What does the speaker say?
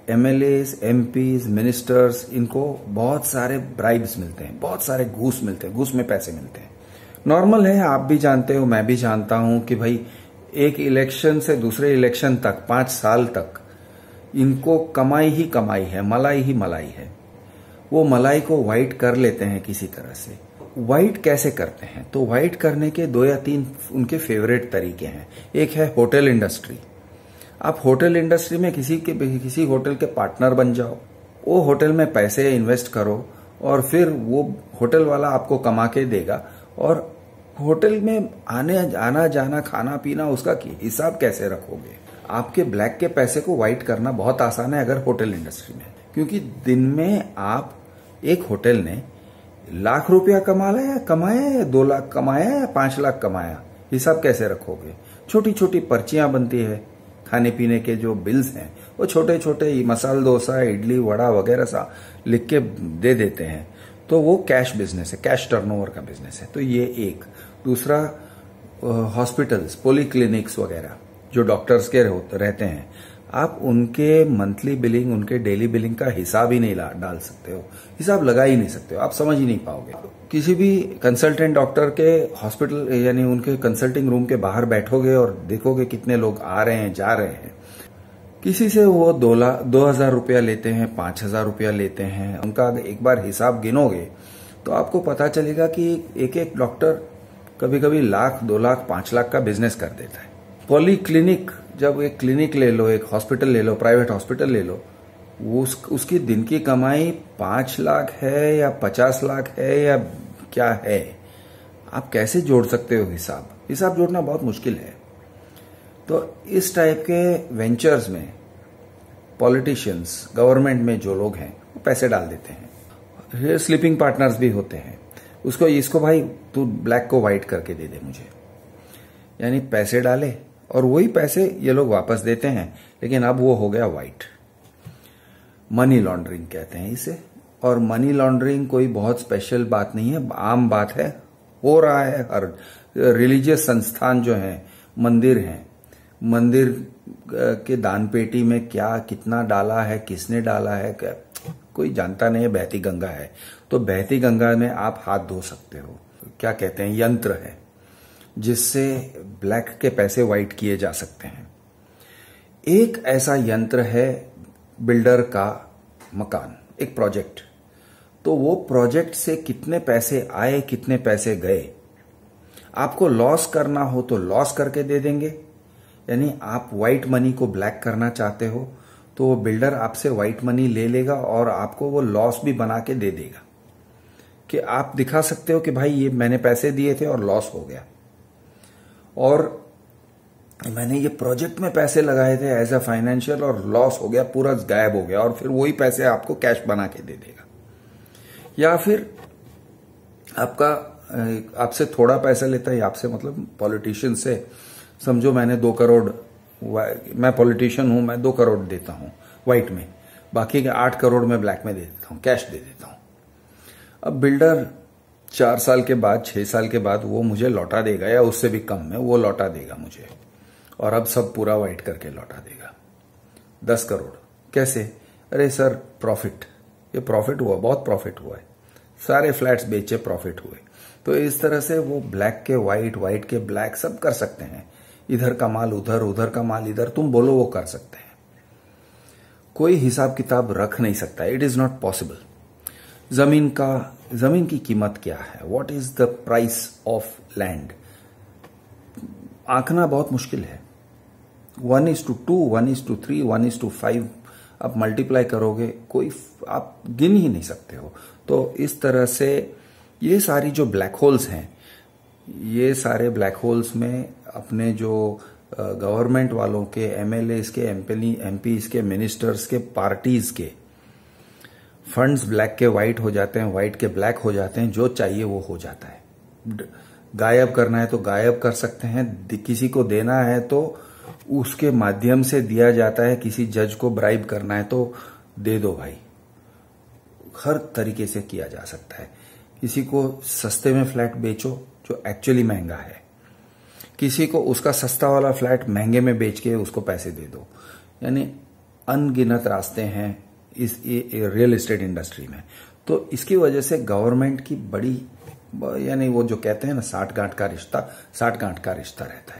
MLAs, MPs, ministers, इनको बहुत सारे ब्राइब्स मिलते हैं, बहुत सारे घूस मिलते हैं, घूस में पैसे मिलते हैं। नॉर्मल है, आप भी जानते हो, मैं भी जानता हूं कि भाई एक इलेक्शन से दूसरे इलेक्शन तक 5 साल तक इनको कमाई ही कमाई है, मलाई ही मलाई है। वो मलाई को व्हाइट कर लेते हैं किसी तरह से। व्हाइट कैसे करते हैं? तो व्हाइट करने के 2 या 3 उनके फेवरेट तरीके हैं। एक है होटल इंडस्ट्री। आप होटल इंडस्ट्री में किसी होटल के पार्टनर बन जाओ, वो होटल में पैसे इन्वेस्ट करो और फिर वो होटल वाला आपको कमा के देगा, और होटल में आना जाना, खाना पीना, उसका हिसाब कैसे रखोगे? आपके ब्लैक के पैसे को व्हाइट करना बहुत आसान है अगर होटल इंडस्ट्री में, क्योंकि दिन में आप एक होटल ने लाख रुपया कमाया या 2 लाख कमाया या 5 लाख कमाया, हिसाब कैसे रखोगे? छोटी छोटी पर्चियां बनती है, खाने पीने के जो बिल्स हैं वो छोटे छोटे मसाला डोसा, इडली, वड़ा वगैरह सा लिख के दे देते हैं। तो वो कैश बिजनेस है, कैश टर्नओवर का बिजनेस है। तो ये एक। दूसरा, हॉस्पिटल्स, पॉलीक्लिनिक्स वगैरह जो डॉक्टर्स के रहते हैं, आप उनके मंथली बिलिंग, उनके डेली बिलिंग का हिसाब ही नहीं डाल सकते हो, हिसाब लगा ही नहीं सकते हो, आप समझ ही नहीं पाओगे। किसी भी कंसल्टेंट डॉक्टर के हॉस्पिटल यानी उनके कंसल्टिंग रूम के बाहर बैठोगे और देखोगे कितने लोग आ रहे हैं, जा रहे हैं। किसी से वो 2,000 रुपया लेते हैं, 5,000 रुपया लेते हैं। उनका एक बार हिसाब गिनोगे तो आपको पता चलेगा कि एक एक डॉक्टर कभी कभी लाख, 2 लाख, 5 लाख का बिजनेस कर देता है। पॉलीक्लिनिक, जब एक क्लिनिक ले लो, एक हॉस्पिटल ले लो, प्राइवेट हॉस्पिटल ले लो, उसकी दिन की कमाई 5 लाख है या 50 लाख है या क्या है? आप कैसे जोड़ सकते हो हिसाब जोड़ना बहुत मुश्किल है। तो इस टाइप के वेंचर्स में पॉलिटिशियंस, गवर्नमेंट में जो लोग हैं वो पैसे डाल देते हैं। स्लीपिंग पार्टनर्स भी होते हैं। इसको भाई तू ब्लैक को व्हाइट करके दे दे मुझे, यानी पैसे डाले और वही पैसे ये लोग वापस देते हैं, लेकिन अब वो हो गया व्हाइट। मनी लॉन्ड्रिंग कहते हैं इसे। और मनी लॉन्ड्रिंग कोई बहुत स्पेशल बात नहीं है, आम बात है, हो रहा है। हर रिलीजियस संस्थान जो है, मंदिर हैं, मंदिर के दान पेटी में क्या कितना डाला है, किसने डाला है, कोई जानता नहीं है। बहती गंगा है, तो बहती गंगा में आप हाथ धो सकते हो। क्या कहते हैं, यंत्र है जिससे ब्लैक के पैसे व्हाइट किए जा सकते हैं। एक ऐसा यंत्र है बिल्डर का मकान, एक प्रोजेक्ट। तो वो प्रोजेक्ट से कितने पैसे आए, कितने पैसे गए, आपको लॉस करना हो तो लॉस करके दे देंगे। यानी आप व्हाइट मनी को ब्लैक करना चाहते हो तो वो बिल्डर आपसे व्हाइट मनी ले लेगा और आपको वो लॉस भी बना के दे देगा कि आप दिखा सकते हो कि भाई ये मैंने पैसे दिए थे और लॉस हो गया, और मैंने ये प्रोजेक्ट में पैसे लगाए थे एज अ फाइनेंशियल और लॉस हो गया, पूरा गायब हो गया, और फिर वही पैसे आपको कैश बना के दे देगा। या फिर आपसे थोड़ा पैसा लेता है, आपसे मतलब पॉलिटिशियन से, समझो मैंने 2 करोड़, मैं पॉलिटिशियन हूं, मैं 2 करोड़ देता हूं व्हाइट में, बाकी के 8 करोड़ में ब्लैक में दे देता हूं, कैश दे देता हूं। अब बिल्डर 4 साल के बाद, 6 साल के बाद वो मुझे लौटा देगा, या उससे भी कम में वो लौटा देगा मुझे, और अब सब पूरा व्हाइट करके लौटा देगा। 10 करोड़ कैसे? अरे सर प्रॉफिट, ये प्रॉफिट हुआ, बहुत प्रॉफिट हुआ है, सारे फ्लैट्स बेचे, प्रॉफिट हुए। तो इस तरह से वो ब्लैक के व्हाइट, व्हाइट के ब्लैक सब कर सकते हैं। इधर का माल उधर, उधर का माल इधर, तुम बोलो वो कर सकते हैं। कोई हिसाब किताब रख नहीं सकता, इट इज नॉट पॉसिबल। जमीन की कीमत क्या है, what is the price of land, आंकना बहुत मुश्किल है। 1:2, 1:3, 1:5 आप मल्टीप्लाई करोगे, कोई आप गिन ही नहीं सकते हो। तो इस तरह से ये सारी जो ब्लैक होल्स हैं, ये सारे ब्लैक होल्स में अपने जो गवर्नमेंट वालों के, एमएलएस के, एमपीज के, मिनिस्टर्स के, पार्टीज के फंड्स ब्लैक के व्हाइट हो जाते हैं, व्हाइट के ब्लैक हो जाते हैं, जो चाहिए वो हो जाता है। गायब करना है तो गायब कर सकते हैं, किसी को देना है तो उसके माध्यम से दिया जाता है, किसी जज को ब्राइब करना है तो दे दो भाई, हर तरीके से किया जा सकता है। किसी को सस्ते में फ्लैट बेचो जो एक्चुअली महंगा है, किसी को उसका सस्ता वाला फ्लैट महंगे में बेच के उसको पैसे दे दो। यानी अनगिनत रास्ते हैं इस रियल एस्टेट इंडस्ट्री में। तो इसकी वजह से गवर्नमेंट की बड़ी, यानी वो जो कहते हैं ना, साठ गांठ का रिश्ता रहता है।